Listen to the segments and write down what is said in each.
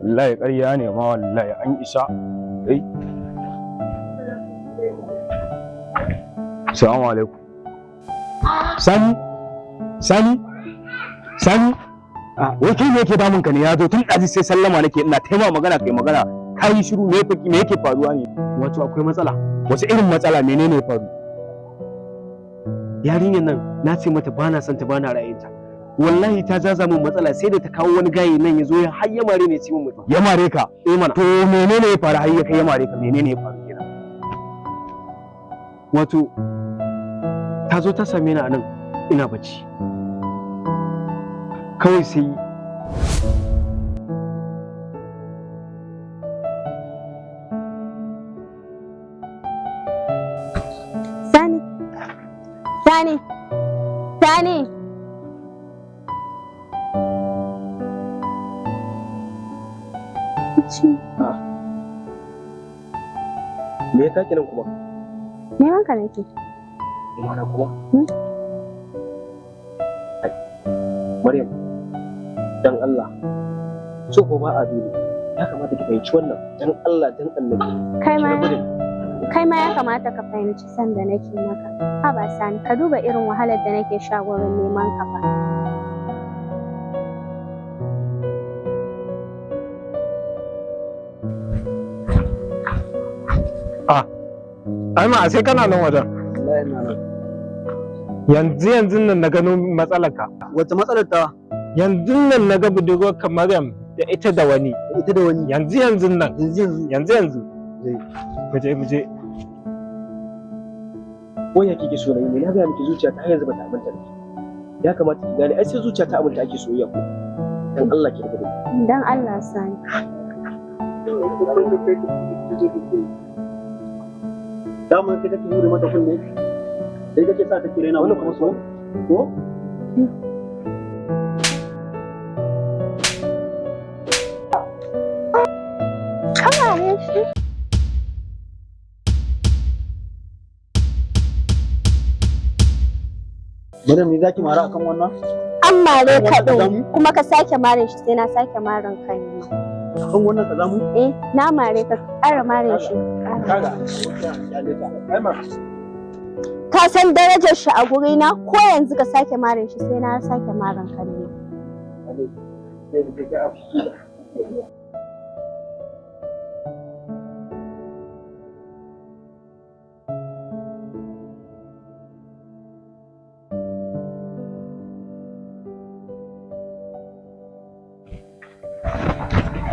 wallahi ƙarya ne ma wallahi an isa. Assalamu alaikum. Sani wai kai me yake damun ka ne? Ya zo tun ɗazi sai sallama nake ina taima magana kai magana kai shiru. Me yake faruwa ne? Wato akwai matsala. Wace irin matsala? Menene ya faru? Yarinyar nan na ce mata bana son ta bana ra'ayinta. Wallahi ta jaza min matsala sai da ta kawo wani gaye nan ya zo ya har ya mare ne ci min mutum. Ya mare ka? Mana. To menene ya faru har ya kai ya mare ka? Menene ya faru kenan? Wato ta zo ta same ni a nan ina bacci. Kawai sai Sani. me ya kake nan kuma? Neman ka nake. Mana kuma? Maryam, dan Allah, so ko ba a dole. Ya kamata ki fahimci wannan, dan Allah dan Annabi. Kai ma ya kamata ka fahimci san da nake maka. Haba Sani, ka duba irin wahalar da nake sha wurin neman ka fa. Ai ma sai kana nan wajen. Wallahi ina nan. Yanzu nan na gano matsalarka. Wace matsalar ta? Yanzu nan na ga budurwarka Maryam da ita da wani. Ita da wani. Yanzu nan. Yanzu. Mu je. Ko ya kike so ne? Na ga miki zuciya ta yanzu bata aminta da ki. Ya kamata ki gane ai sai zuciya ta aminta ake soyayya ko. Dan Allah ki rubuta. Dan Allah Sani. Daman kai kake hure mata kunne? Sai kake sa take raina wannan kuma so? Ko? Kana ne shi? Madam me zaki mara akan wannan? An mare ka din kuma ka sake mare shi sai na sake marin kai ma. Kan wannan ka zamu? Na mare ka ƙara mare shi. Kaga. Ka san darajar shi a gurina ko yanzu ka sake mare shi sai na sake marin kai ne.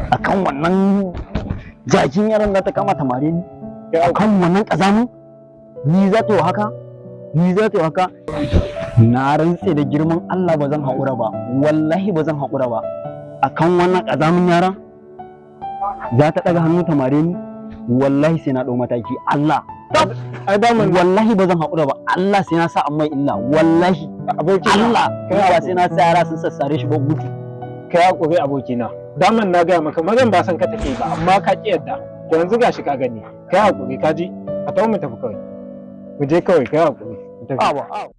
Akan wannan jakin yaron da ta kama ta mare ni, akan wannan kazamin ni za ta yi haka? Na rantse da girman Allah ba zan haƙura ba, wallahi ba zan haƙura ba. Akan wannan kazamin yaron za ta ɗaga hannu ta mare ni, wallahi sai na ɗau mataki. Allah wallahi ba zan haƙura ba, Allah sai na sa an mai illa, wallahi Allah kai ba sai na sa yara sun sassare shi ba gudu. Kai hakuri abokina, daman na gaya maka mazan ba san ka take ba, amma ka ki yadda. To yanzu gashi ka gani, kai hakuri ka ji, ka tawo mu tafi kawai. Mu je kawai, kai hakuri. Mu tafi.